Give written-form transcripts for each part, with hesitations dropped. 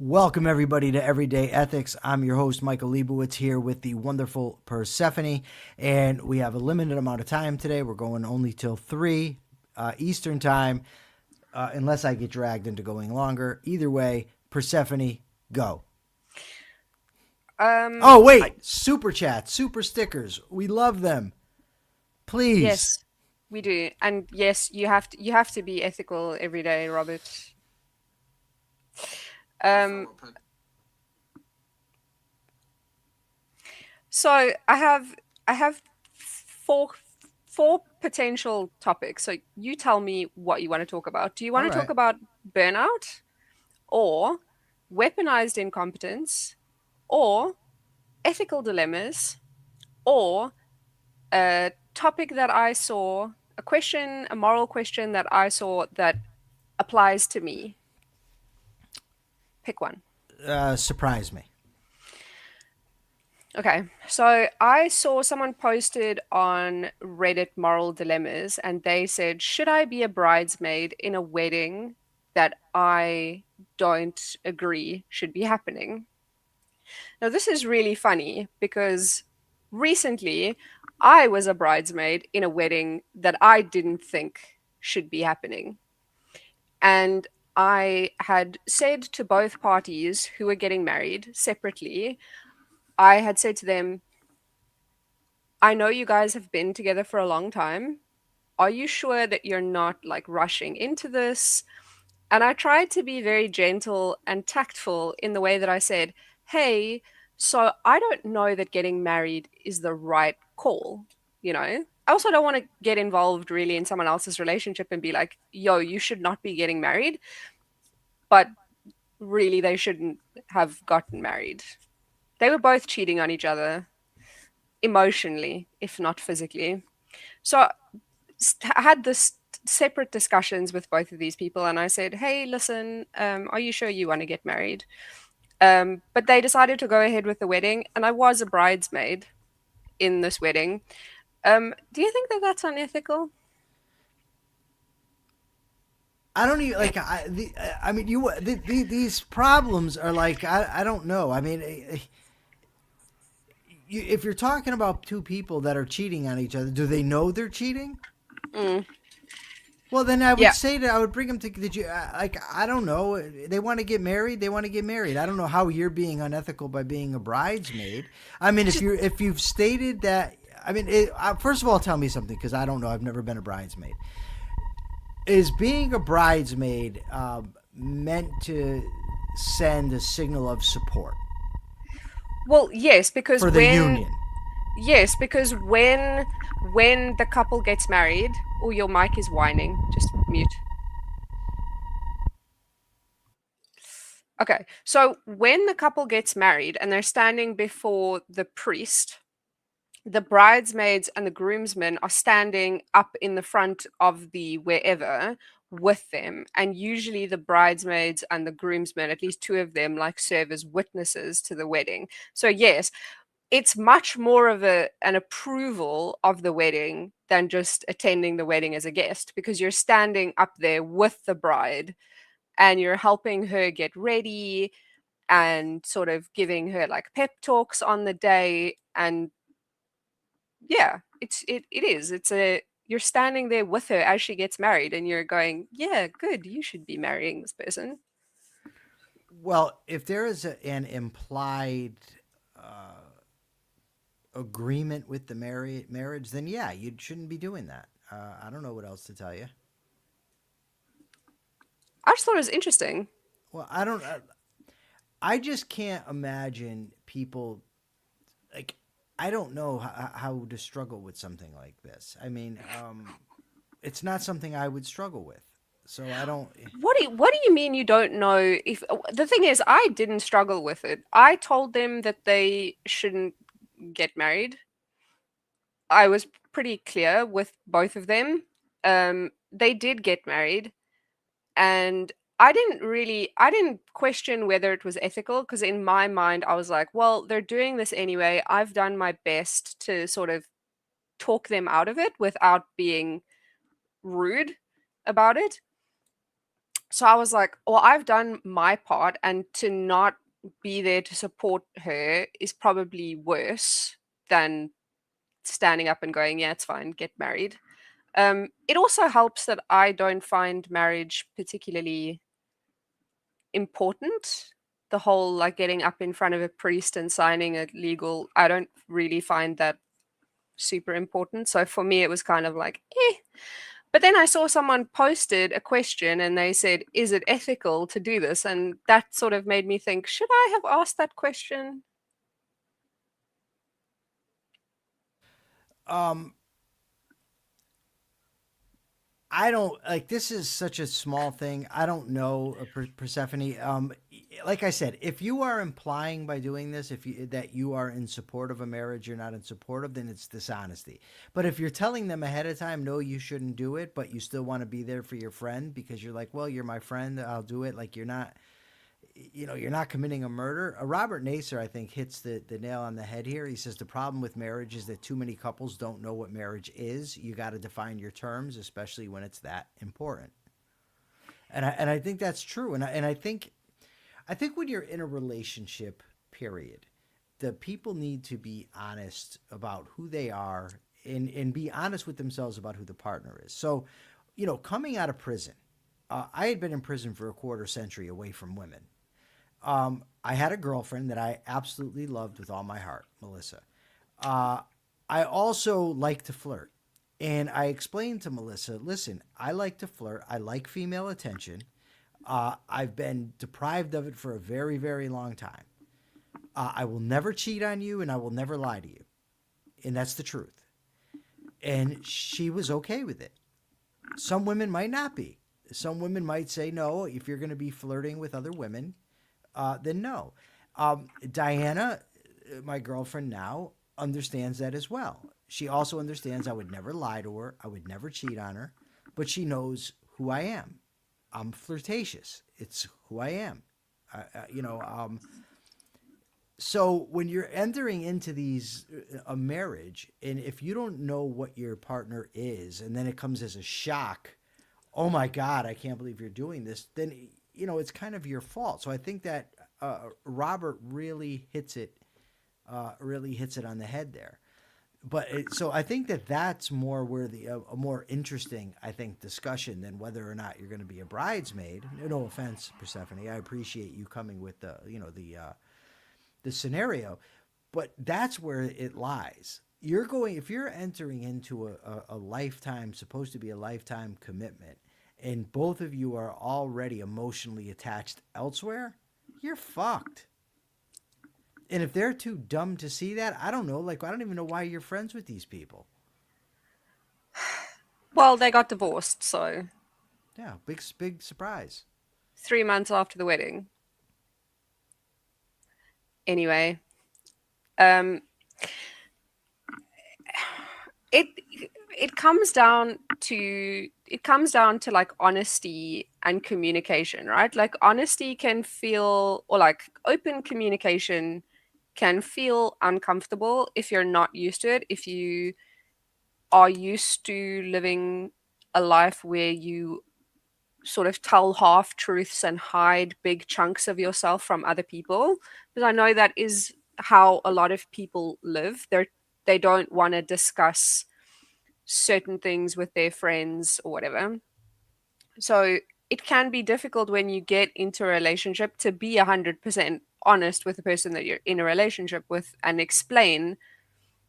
Welcome, everybody, to Everyday Ethics. I'm your host, Michael Liebowitz, here with the wonderful Persephone. And we have a limited amount of time today. We're going only till 3 Eastern Time, unless I get dragged into going longer. Either way, Persephone, go. Oh, wait. Super chat, super stickers. We love them. Please. Yes, we do. And yes, you have to be ethical every day, Robert. Um, so I have four four potential topics. So you tell me what you want to talk about. Do you All want to talk right. about burnout or weaponized incompetence or ethical dilemmas or a topic that I saw, a question, a moral question that I saw that applies to me? Pick one. Surprise me. Okay, so I saw someone posted on Reddit moral dilemmas, and they said, should I be a bridesmaid in a wedding that I don't agree should be happening? Now, this is really funny because recently I was a bridesmaid in a wedding that I didn't think should be happening. And I had said to both parties who were getting married separately, I had said to them, I know you guys have been together for a long time. Are you sure that you're not like rushing into this? And I tried to be very gentle and tactful in the way that I said, hey, so I don't know that getting married is the right call, you know? I also don't want to get involved really in someone else's relationship and be like, yo, you should not be getting married, but really they shouldn't have gotten married. They were both cheating on each other emotionally, if not physically. So I had this separate discussions with both of these people, and I said, "Hey, listen, are you sure you want to get married?" But they decided to go ahead with the wedding, and I was a bridesmaid in this wedding. Do you think that that's unethical? I don't even like. I mean, these problems are like. I don't know. I mean, if you're talking about two people that are cheating on each other, do they know they're cheating? Mm, Well, then I would yeah, say that I would bring them to. Did you like? I don't know. They want to get married. They want to get married. I don't know how you're being unethical by being a bridesmaid. I mean, just if you've stated that. I mean, first of all, tell me something because I don't know. I've never been a bridesmaid. Is being a bridesmaid meant to send a signal of support well, yes, because for the union? when the couple gets married, oh, your mic is whining. Just mute. Okay, so when the couple gets married and they're standing before the priest, the bridesmaids and the groomsmen are standing up in the front of the wherever with them. And usually the bridesmaids and the groomsmen, at least two of them, like serve as witnesses to the wedding. So, yes, it's much more of an approval of the wedding than just attending the wedding as a guest because you're standing up there with the bride and you're helping her get ready and sort of giving her like pep talks on the day. And yeah, it is. It's a you're standing there with her as she gets married and you're going, "Yeah, good. You should be marrying this person." Well, if there is an implied uh, agreement with the marriage, then yeah, you shouldn't be doing that. I don't know what else to tell you. I just thought it was interesting. Well, I don't. I just can't imagine people like. I don't know how to struggle with something like this. I mean, it's not something I would struggle with. So I don't. What do you mean you don't know if the thing is I didn't struggle with it. I told them that they shouldn't get married. I was pretty clear with both of them. They did get married and I didn't question whether it was ethical because in my mind I was like, well, they're doing this anyway. I've done my best to sort of talk them out of it without being rude about it. So I was like, well, I've done my part, and to not be there to support her is probably worse than standing up and going, yeah, it's fine, get married. It also helps that I don't find marriage particularly important. The whole like getting up in front of a priest and signing a legal, I don't really find that super important. So for me, it was kind of like, eh. But then I saw someone posted a question and they said, is it ethical to do this? And that sort of made me think, should I have asked that question? Um, I don't like this is such a small thing. I don't know, Persephone. Like I said, if you are implying by doing this, if you that you are in support of a marriage you're not in support of, then it's dishonesty. But if you're telling them ahead of time, no, you shouldn't do it, but you still want to be there for your friend because you're like, well, you're my friend, I'll do it. Like you're not committing a murder. Robert Nasser, I think, hits the nail on the head here. He says the problem with marriage is that too many couples don't know what marriage is. You got to define your terms, especially when it's that important. And I think that's true. And I think when you're in a relationship, period, the people need to be honest about who they are and be honest with themselves about who the partner is. So, coming out of prison, I had been in prison for a quarter century away from women. I had a girlfriend that I absolutely loved with all my heart, Melissa. Uh, I also like to flirt. And I explained to Melissa, listen, I like to flirt. I like female attention. I've been deprived of it for a very, very long time. I will never cheat on you and I will never lie to you. And that's the truth. And she was okay with it. Some women might not be. Some women might say, no, if you're going to be flirting with other women, then no. Diana, my girlfriend now, understands that as well. She also understands I would never lie to her, I would never cheat on her, but she knows who I am. I'm flirtatious. It's who I am. Uh, uh, you know, um, so when you're entering into these a marriage, and if you don't know what your partner is, and then it comes as a shock, oh my God, I can't believe you're doing this, then it's kind of your fault. So I think that Robert really hits it on the head there. So I think that that's more where a more interesting, I think, discussion than whether or not you're going to be a bridesmaid. No offense, Persephone, I appreciate you coming with the scenario, but that's where it lies. If you're entering into a lifetime, supposed to be a lifetime commitment, and both of you are already emotionally attached elsewhere, you're fucked. And if they're too dumb to see that, I don't know. Like, I don't even know why you're friends with these people. Well, they got divorced, so Yeah, big surprise. 3 months after the wedding. Anyway, um, it it comes down to like honesty and communication, right? Like honesty can feel, or like open communication can feel uncomfortable if you're not used to it, if you are used to living a life where you sort of tell half truths and hide big chunks of yourself from other people, because I know that is how a lot of people live. They don't want to discuss certain things with their friends or whatever. So it can be difficult when you get into a relationship to be 100% honest with the person that you're in a relationship with and explain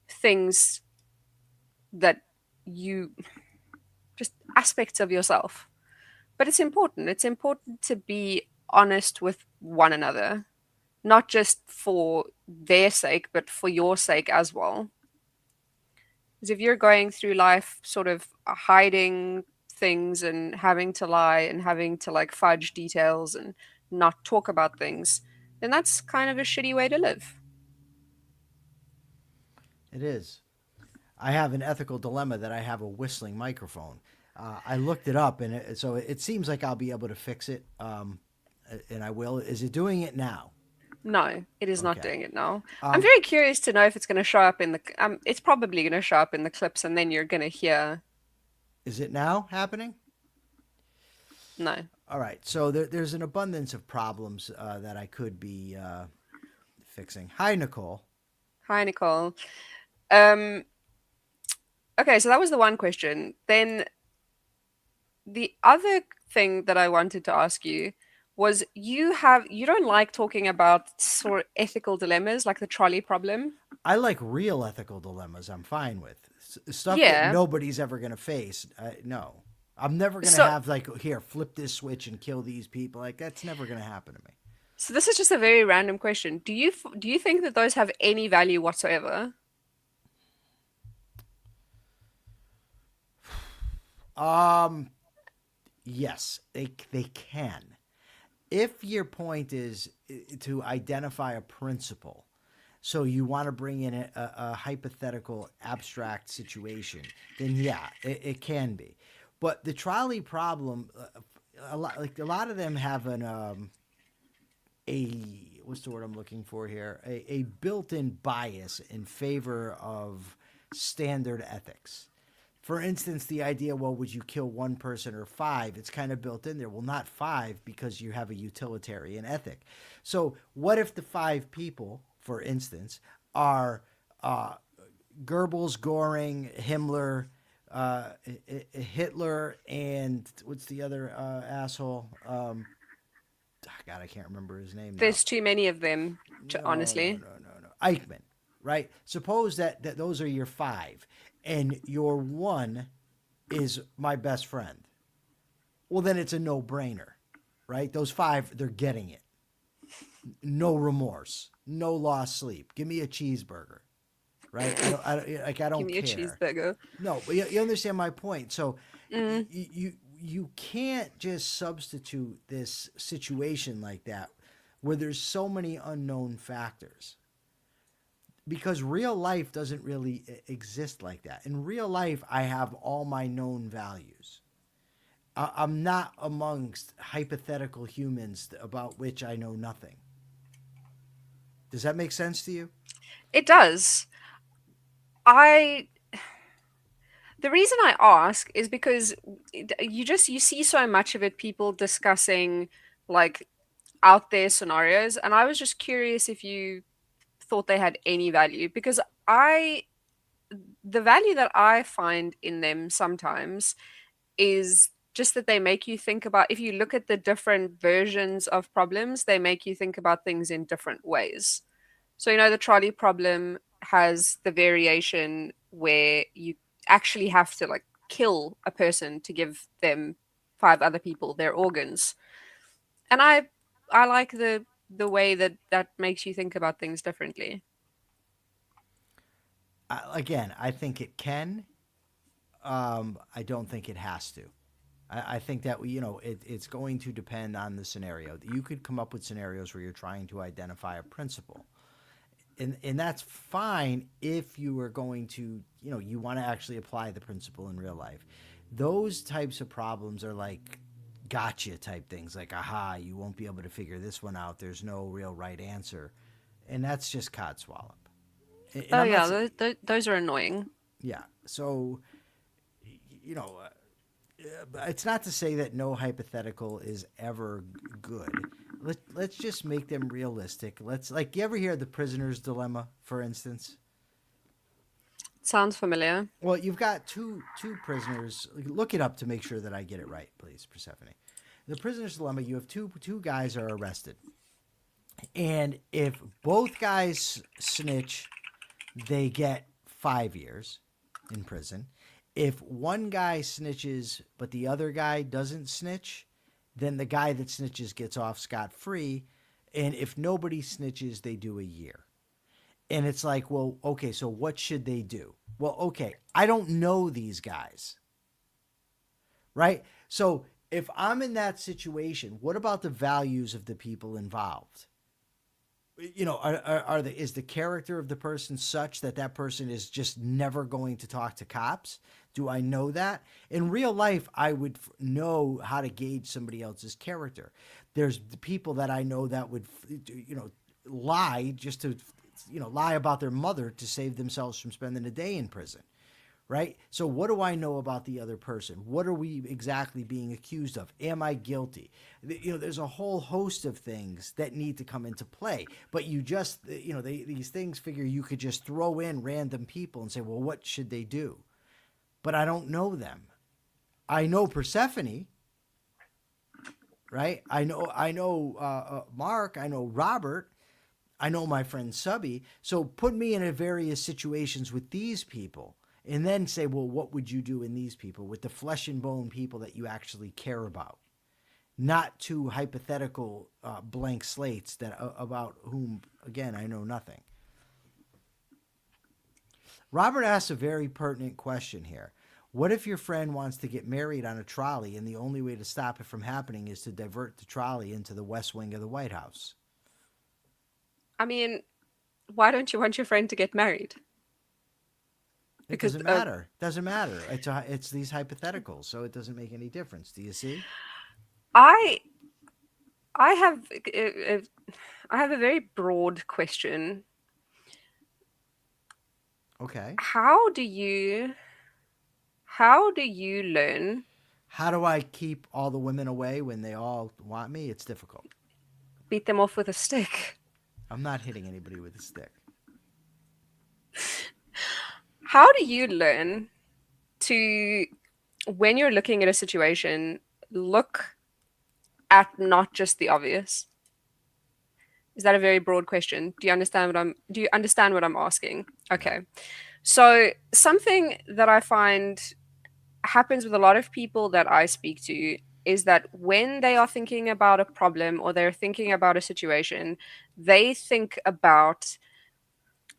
things that you just aspects of yourself. But it's important. It's important to be honest with one another, not just for their sake, but for your sake as well. Because if you're going through life sort of hiding things and having to lie and having to like fudge details and not talk about things, then that's kind of a shitty way to live. It is. I have an ethical dilemma that I have a whistling microphone. I looked it up, and so it seems like I'll be able to fix it, and I will. Is it doing it now? No, it is not Okay. doing it now. I'm Um, very curious to know if it's going to show up in the. It's probably going to show up in the clips, and then you're going to hear. is it now happening? No. All right. So there's an abundance of problems that I could be fixing. Hi, Nicole. Hi, Nicole. Um, okay, so that was the one question. Then the other thing that I wanted to ask you was you don't like talking about sort of ethical dilemmas like the trolley problem. I like real ethical dilemmas. I'm fine with stuff that Yeah. nobody's ever going to face. No, I'm never going to So have like here flip this switch and kill these people. Like that's never going to happen to me. so this is just a very random question. Do you think that those have any value whatsoever? Um, yes, they can. If your point is to identify a principle, so you want to bring in a hypothetical abstract situation, then yeah, it can be. But the trolley problem, a lot of them have a what's the word I'm looking for here? A built-in bias in favor of standard ethics. For instance, the idea, well, would you kill one person or five? It's kind of built in there. Well, not five because you have a utilitarian ethic. So, what if the five people, for instance, are uh, Goebbels, Goring, Himmler, Hitler, and what's the other asshole? God, I can't remember his name now. There's too many of them, honestly. No. Eichmann, right? Suppose that those are your five, and your one is my best friend. Well, then it's a no-brainer, right? Those five, they're getting it. No remorse, no lost sleep. Give me a cheeseburger, right? I Give don't me a care. cheeseburger. No, but you understand my point. So Mm. you can't just substitute this situation like that where there's so many unknown factors because real life doesn't really exist like that. In real life, I have all my known values. I'm not amongst hypothetical humans about which I know nothing. Does that make sense to you? It does. I The reason I ask is because you see so much of it, people discussing like out there scenarios, and I was just curious if you thought they had any value because I the value that I find in them sometimes is just that they make you think about, if you look at the different versions of problems, they make you think about things in different ways. So, the trolley problem has the variation where you actually have to like kill a person to give them five other people their organs. And I like the way that that makes you think about things differently. Again, I think it can. I don't think it has to. I think that it's going to depend on the scenario. You could come up with scenarios where you're trying to identify a principle, and that's fine if you are going to you want to actually apply the principle in real life. Those types of problems are like gotcha type things, like aha, you won't be able to figure this one out. There's no real right answer, and that's just codswallop. And Oh I'm not yeah, saying, those are annoying. yeah. So you know. It's not to say that no hypothetical is ever good. Let's just make them realistic. Let's like you ever hear the prisoner's dilemma, for instance? Sounds familiar. Well, you've got two prisoners. Look it up to make sure that I get it right, please, Persephone. The prisoner's dilemma. You have two guys are arrested, and if both guys snitch, they get 5 years in prison. If one guy snitches but the other guy doesn't snitch, then the guy that snitches gets off scot free. And if nobody snitches, they do a year. And it's like, well, okay, so what should they do? Well, okay, I don't know these guys, right? So if I'm in that situation, what about the values of the people involved? Is the character of the person such that that person is just never going to talk to cops? Do I know that? In real life, I would know how to gauge somebody else's character. There's the people that I know that would, lie just to, lie about their mother to save themselves from spending a day in prison, right? So what do I know about the other person? What are we exactly being accused of? Am I guilty? There's a whole host of things that need to come into play. But you just, these things figure you could just throw in random people and say, well, what should they do? But I don't know them. I know Persephone, right? I know Mark. I know Robert. I know my friend Subby. So put me in various situations with these people and then say, well, what would you do in these people with the flesh and bone people that you actually care about? Not two hypothetical blank slates about whom, again, I know nothing. Robert asks a very pertinent question here. What if your friend wants to get married on a trolley and the only way to stop it from happening is to divert the trolley into the West Wing of the White House? I mean, why don't you want your friend to get married? It Because doesn't matter. Doesn't matter. It's these hypotheticals, so it doesn't make any difference. Do you see? I I have I have a very broad question. Okay. How do you how do you learn? How do I keep all the women away when they all want me? It's difficult. Beat them off with a stick. I'm not hitting anybody with a stick. How do you learn to, when you're looking at a situation, look at not just the obvious? Is that a very broad question? Do you understand what I'm asking? No. Okay. So something that I find happens with a lot of people that I speak to is that when they are thinking about a problem or they're thinking about a situation, they think about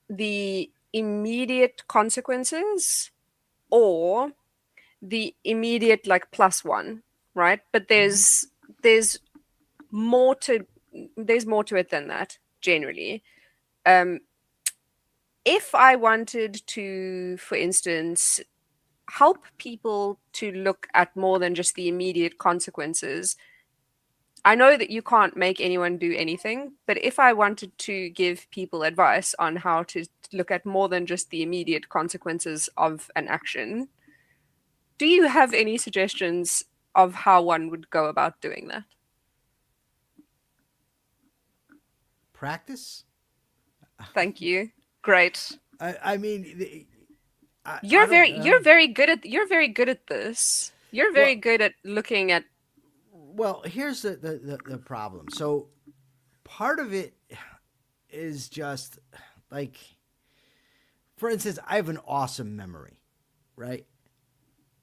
the immediate consequences or the immediate like plus one, right? But Mm-hmm. there's more to there's more to it than that generally. Um, if I wanted to, for instance, help people to look at more than just the immediate consequences, I know that you can't make anyone do anything, but if I wanted to give people advice on how to look at more than just the immediate consequences of an action, do you have any suggestions of how one would go about doing that? Practice? Thank you. Great. I mean, I You're don't very know. you're very good at this. You're very Well, good at looking at here's the problem. So part of it is just like, for instance, I have an awesome memory, right?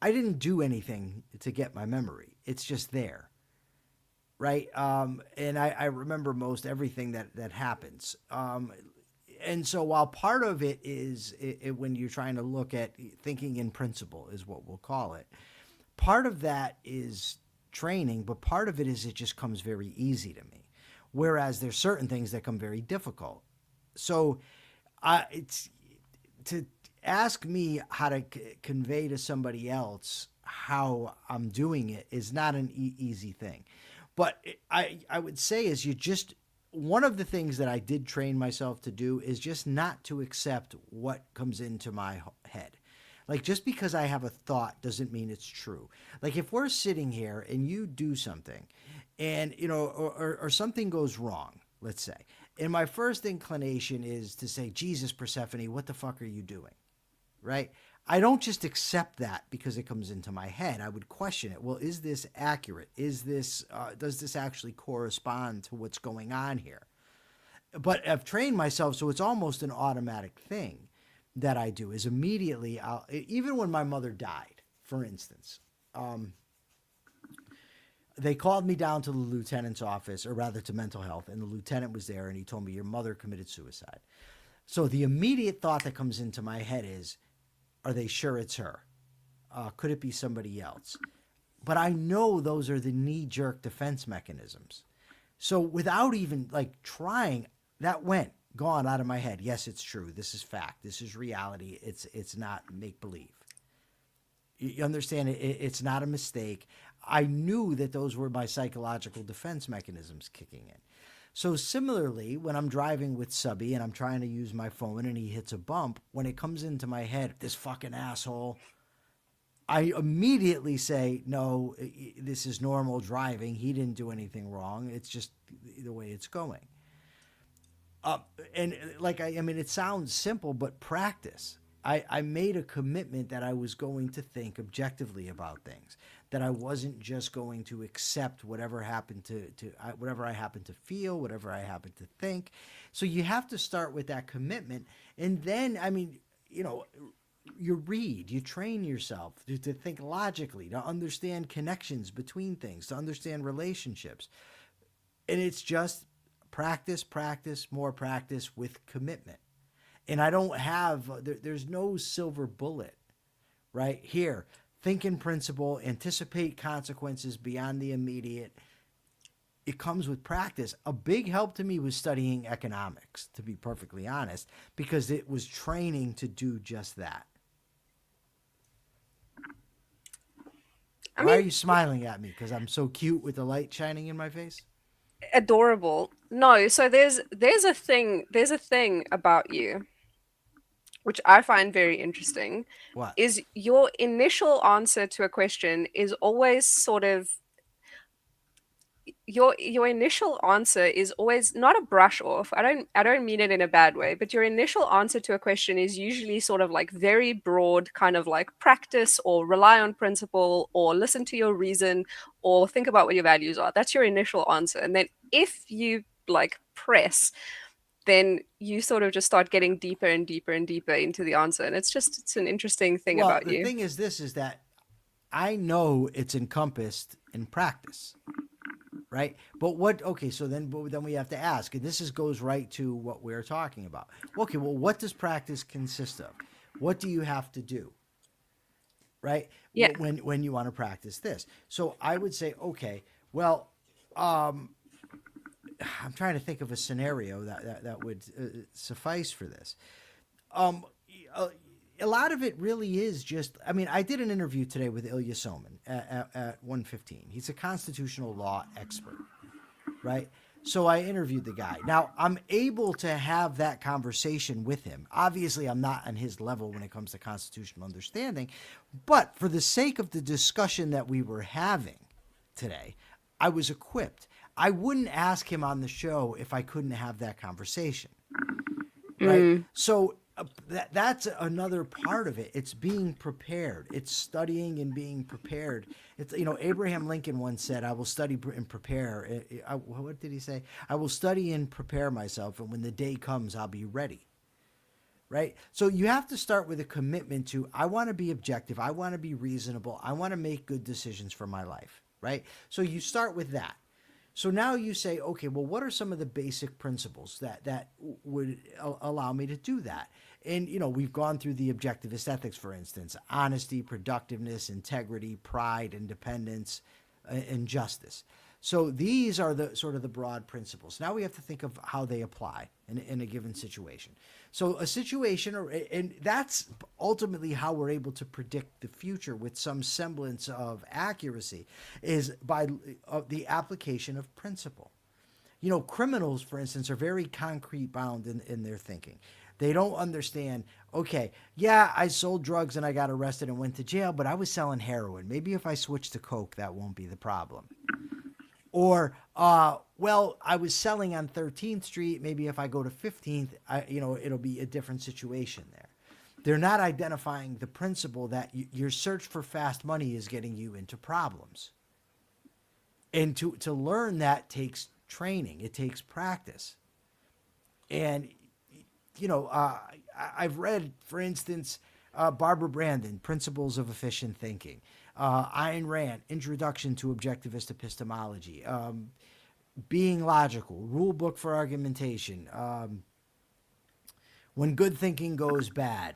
I didn't do anything to get my memory. It's just there, right? And I remember most everything that happens. And so while part of it is when you're trying to look at thinking in principle is what we'll call it, part of that is training, but part of it is it just comes very easy to me. Whereas there's certain things that come very difficult. So it's to ask me how to convey to somebody else how I'm doing it is not an easy thing. But I would say is you just one of the things that I did train myself to do is just not to accept what comes into my head. Like just because I have a thought doesn't mean it's true. Like if we're sitting here and you do something and or something goes wrong, let's say. And my first inclination is to say, Jesus, Persephone, what the fuck are you doing? Right? I don't just accept that because it comes into my head. I would question it. Well, is this accurate? Is this does this actually correspond to what's going on here? But I've trained myself so it's almost an automatic thing that I do is immediately even when my mother died, for instance, they called me down to the lieutenant's office, or rather to mental health, and the lieutenant was there and he told me your mother committed suicide. So the immediate thought that comes into my head is, are they sure it's her? Could it be somebody else? But I know those are the knee-jerk defense mechanisms. So without even like trying, that went gone out of my head. Yes, it's true. This is fact. This is reality. It's not make believe. You understand? It's not a mistake. I knew that those were my psychological defense mechanisms kicking in. So similarly, when I'm driving with Subby and I'm trying to use my phone and he hits a bump, when it comes into my head, this fucking asshole, I immediately say, no, this is normal driving. He didn't do anything wrong. It's just the way it's going. Uh, and like, I mean, it sounds simple, but practice. I made a commitment that I was going to think objectively about things, that I wasn't just going to accept whatever happened whatever I happened to feel, whatever I happened to think. So you have to start with that commitment. And then, I mean, you read, you train yourself to think logically, to understand connections between things, to understand relationships. And it's just practice, practice, more practice with commitment. And I don't have, there's no silver bullet, right? Here, think in principle, anticipate consequences beyond the immediate. It comes with practice. A big help to me was studying economics, to be perfectly honest, because it was training to do just that. Why are you smiling at me? Because I'm so cute with the light shining in my face? Adorable. No, so there's a thing about you which I find very interesting, What? is your initial answer to a question is always sort of your initial answer is always not a brush off. I don't mean it in a bad way, but your initial answer to a question is usually sort of like very broad, kind of like practice or rely on principle or listen to your reason or think about what your values are. That's your initial answer. And then if you like press, then you sort of just start getting deeper and deeper and deeper into the answer. And it's an interesting thing Well, about the you. thing is this, is that I know it's encompassed in practice, right? Okay, so then we have to ask, and goes right to what we're talking about. Okay, well, what does practice consist of? What do you have to do, right? Yeah. When you want to practice this. So I would say, okay, well, um, I'm trying to think of a scenario that would suffice for this. Um, a lot of it really is just, I mean, I did an interview today with Ilya Soman at 1:15. He's a constitutional law expert, right? So I interviewed the guy. Now, I'm able to have that conversation with him. Obviously, I'm not on his level when it comes to constitutional understanding, but for the sake of the discussion that we were having today, I was equipped. I wouldn't ask him on the show if I couldn't have that conversation, right? So that's another part of it. It's being prepared. It's studying and being prepared. It's, Abraham Lincoln once said, "I will study and prepare." What did he say? "I will study and prepare myself, and when the day comes, I'll be ready." Right? So you have to start with a commitment to, I want to be objective. I want to be reasonable. I want to make good decisions for my life. Right? So you start with that. So now you say, okay, well, what are some of the basic principles that would allow me to do that? And, we've gone through the objectivist ethics, for instance: honesty, productiveness, integrity, pride, independence, and justice. So these are the sort of the broad principles. Now we have to think of how they apply in a given situation. So a situation, and that's ultimately how we're able to predict the future with some semblance of accuracy, is by the application of principle. Criminals, for instance, are very concrete bound in their thinking. They don't understand, okay, yeah, I sold drugs and I got arrested and went to jail, but I was selling heroin. Maybe if I switch to coke, that won't be the problem. Or, well, I was selling on 13th Street. Maybe if I go to 15th, it'll be a different situation there. They're not identifying the principle that your search for fast money is getting you into problems. And to learn that takes training. It takes practice. And, I've read, for instance, Barbara Brandon, Principles of Efficient Thinking. Ayn Rand, Introduction to Objectivist Epistemology. Being Logical, Rule Book for Argumentation. When Good Thinking Goes Bad.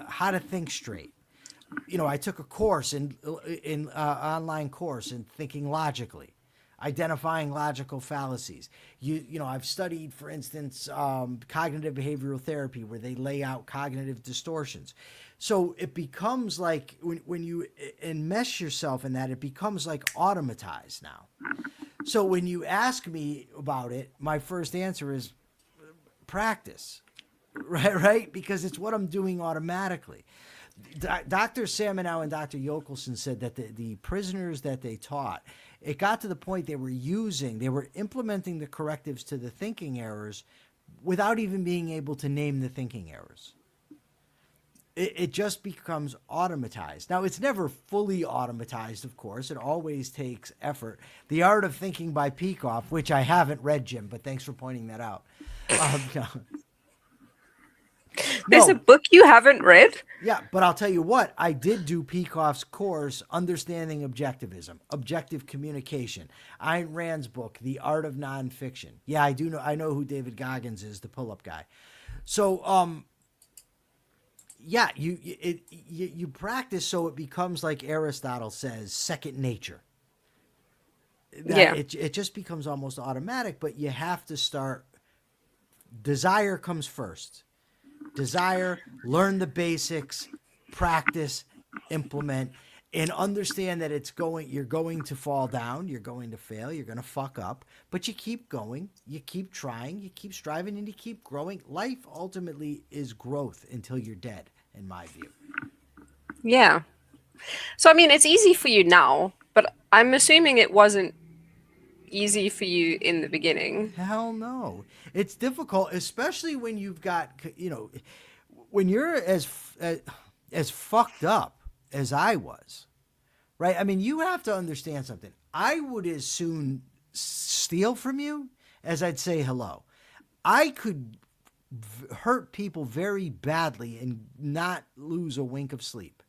How to Think Straight. I took a course in online course in thinking logically, identifying logical fallacies. I've studied, for instance, cognitive behavioral therapy, where they lay out cognitive distortions. So it becomes like when you enmesh yourself in that, it becomes like automatized now. So when you ask me about it, my first answer is practice. Right? Because it's what I'm doing automatically. Dr. Samenow and Dr. Yokelson said that the prisoners that they taught, it got to the point they were implementing the correctives to the thinking errors without even being able to name the thinking errors. It just becomes automatized. Now, it's never fully automatized, of course. It always takes effort. The Art of Thinking by Peikoff, which I haven't read, Jim, but thanks for pointing that out. No. There's a No, book you haven't read? yeah, but I'll tell you what, I did do Peikoff's course, Understanding Objectivism, Objective Communication. Ayn Rand's book, The Art of Nonfiction. Yeah, I do know. I know who David Goggins is, the pull-up guy. So, yeah, you practice so it becomes, like Aristotle says, second nature. Yeah. It just becomes almost automatic, but you have to start. Desire comes first. Desire, learn the basics, practice, implement, and understand that you're going to fall down, you're going to fail, you're going to fuck up, but you keep going, you keep trying, you keep striving, and you keep growing. Life ultimately is growth until you're dead, in my view. Yeah. So, I mean, it's easy for you now, but I'm assuming it wasn't easy for you in the beginning. Hell no. It's difficult, especially when you've got, when you're as fucked up as I was, right? I mean, you have to understand something. I would as soon steal from you as I'd say hello. I could hurt people very badly and not lose a wink of sleep,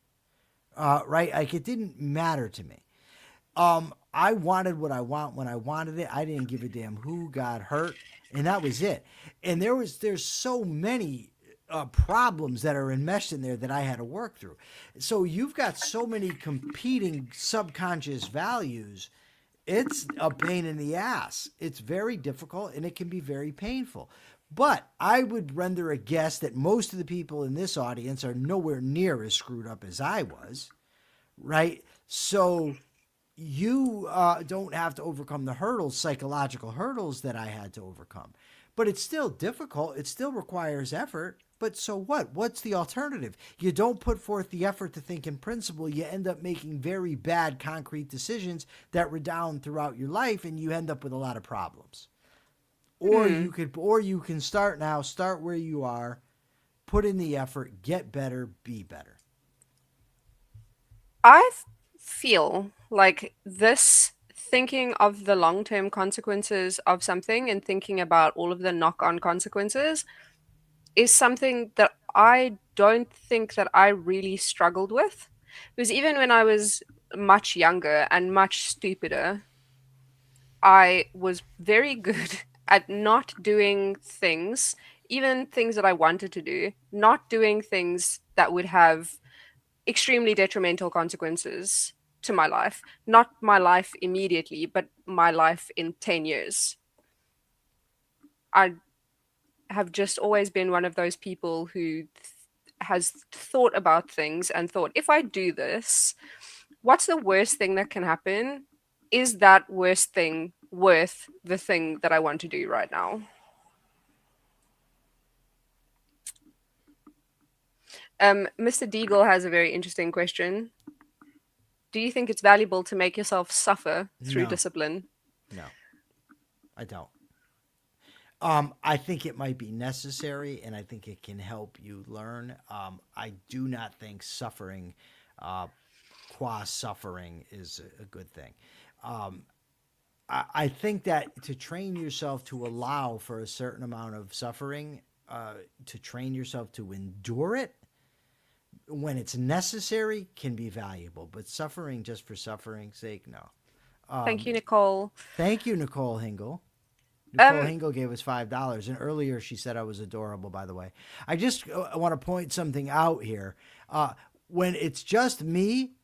right? Like, it didn't matter to me. I wanted what I want when I wanted it. I didn't give a damn who got hurt, and that was it. And there's so many problems that are enmeshed in there that I had to work through. So you've got so many competing subconscious values. It's a pain in the ass. It's very difficult, and it can be very painful. But I would render a guess that most of the people in this audience are nowhere near as screwed up as I was, right? So you don't have to overcome the hurdles, psychological hurdles that I had to overcome. But it's still difficult. It still requires effort. But so what? What's the alternative? You don't put forth the effort to think in principle. You end up making very bad concrete decisions that redound throughout your life, and you end up with a lot of problems. Or you can start where you are, put in the effort, get better, be better. I feel like this thinking of the long term consequences of something and thinking about all of the knock on consequences is something that I don't think that I really struggled with. Because even when I was much younger and much stupider, I was very good at not doing things, even things that I wanted to do, not doing things that would have extremely detrimental consequences to my life. Not my life immediately, but my life in 10 years. I have just always been one of those people who has thought about things and thought, if I do this, what's the worst thing that can happen? Is that worst thing worth the thing that I want to do right now? Mr. Deagle has a very interesting question. Do you think it's valuable to make yourself suffer through No. discipline? No, I don't. I think it might be necessary, and I think it can help you learn. I do not think suffering, qua suffering, is a good thing. I think that to train yourself to allow for a certain amount of suffering, to train yourself to endure it when it's necessary, can be valuable. But suffering just for suffering's sake, no. Thank you, Nicole. Thank you, Nicole Hingle. Nicole Um, Hingle gave us $5, and earlier she said I was adorable. By the way, I just want to point something out here. When it's just me,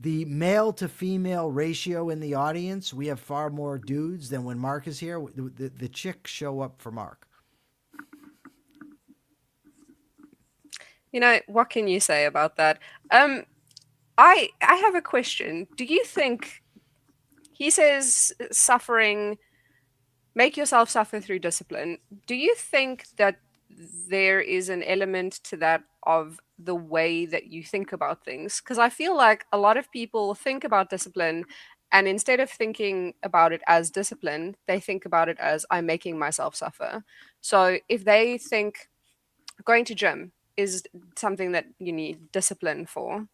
the male to female ratio in the audience, we have far more dudes than when Mark is here. The chicks show up for Mark. what can you say about that? I have a question. Do you think he says suffering, make yourself suffer through discipline. Do you think that there is an element to that of the way that you think about things? Because I feel like a lot of people think about discipline, and instead of thinking about it as discipline, they think about it as I'm making myself suffer. So if they think going to gym is something that you need discipline for,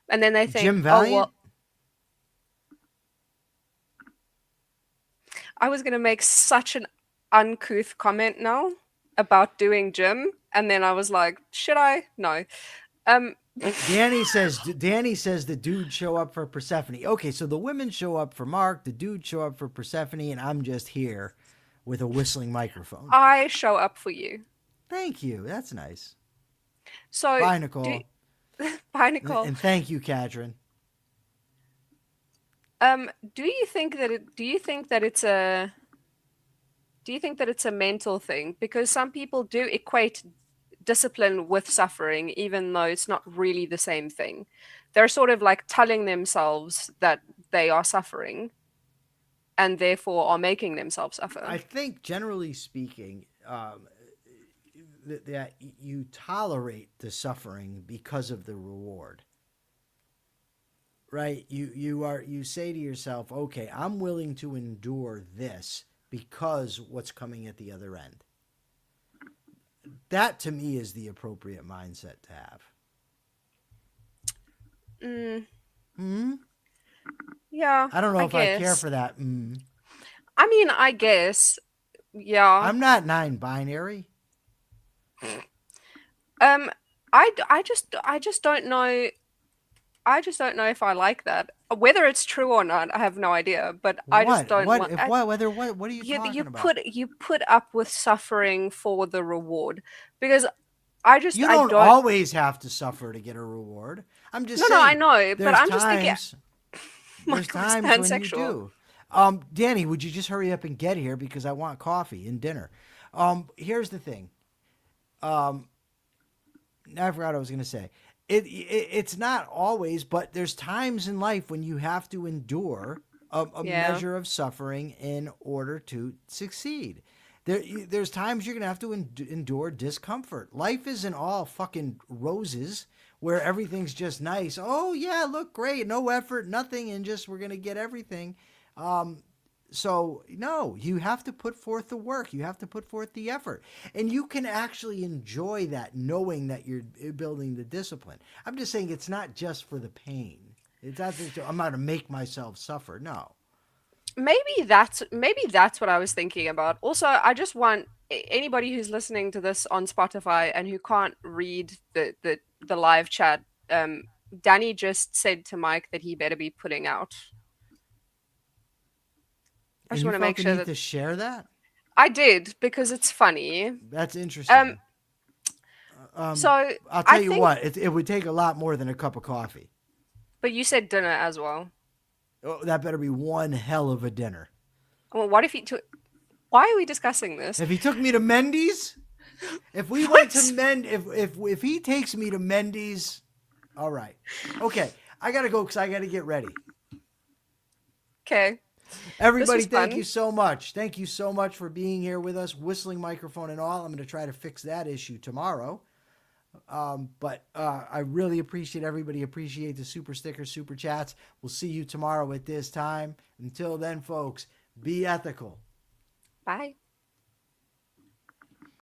and then they think, Jim oh, Valiant? well, I was going to make such an uncouth comment now about doing gym, and then I was like, should I? No. Um, Danny says the dudes show up for Persephone. Okay, so the women show up for Mark, the dudes show up for Persephone, and I'm just here with a whistling microphone. I show up for you. Thank you. That's nice. So Bye, do Nicole. bye, Nicole. And thank you, Katrin. Do you think that it's a mental thing? Because some people do equate discipline with suffering, even though it's not really the same thing. They're sort of like telling themselves that they are suffering and therefore are making themselves suffer. I think, generally speaking, that you tolerate the suffering because of the reward. Right? You say to yourself, okay, I'm willing to endure this because what's coming at the other end. That to me is the appropriate mindset to have. Yeah, I don't know I if I care guess. for that. I mean, I guess. Yeah. I'm not non-binary. I just don't know. I just don't know if I like that. Whether it's true or not, I have no idea. But I just What? don't What? want. If what? Whether what? What are you You talking about? you put up with suffering for the reward, because I just You I don't don't. always have to suffer to get a reward. I'm just No, I saying. know, but There's I'm just thinking. times. There's Michael is times when you pansexual. do. Danny, would you just hurry up and get here because I want coffee and dinner. Here's the thing. I forgot what I was going to say. It's not always, but there's times in life when you have to endure a Yeah. measure of suffering in order to succeed. There's times you're going to have to endure discomfort. Life isn't all fucking roses where everything's just nice. Oh, yeah, look great. No effort, nothing, and just we're going to get everything. So, no, you have to put forth the work. You have to put forth the effort. And you can actually enjoy that knowing that you're building the discipline. I'm just saying it's not just for the pain. It's not that I'm going to make myself suffer. No. Maybe that's what I was thinking about. Also, I just want anybody who's listening to this on Spotify and who can't read the live chat. Danny just said to Mike that he better be putting out. I And just you want to felt make the sure need that to share that? I did, because it's funny. That's interesting. So I'll I tell you think, what, it would take a lot more than a cup of coffee. but you said dinner as well. Oh, that better be one hell of a dinner. Well, what if he took? Why are we discussing this? If he took me to Mendy's, if we What? went to if he takes me to Mendy's, all right. Okay, I got to go because I got to get ready. Okay. Everybody, was thank fun. you so much. Thank you so much for being here with us, whistling microphone and all. I'm going to try to fix that issue tomorrow. But I really appreciate everybody. Appreciate the super stickers, super chats. We'll see you tomorrow at this time. Until then, folks, be ethical. Bye.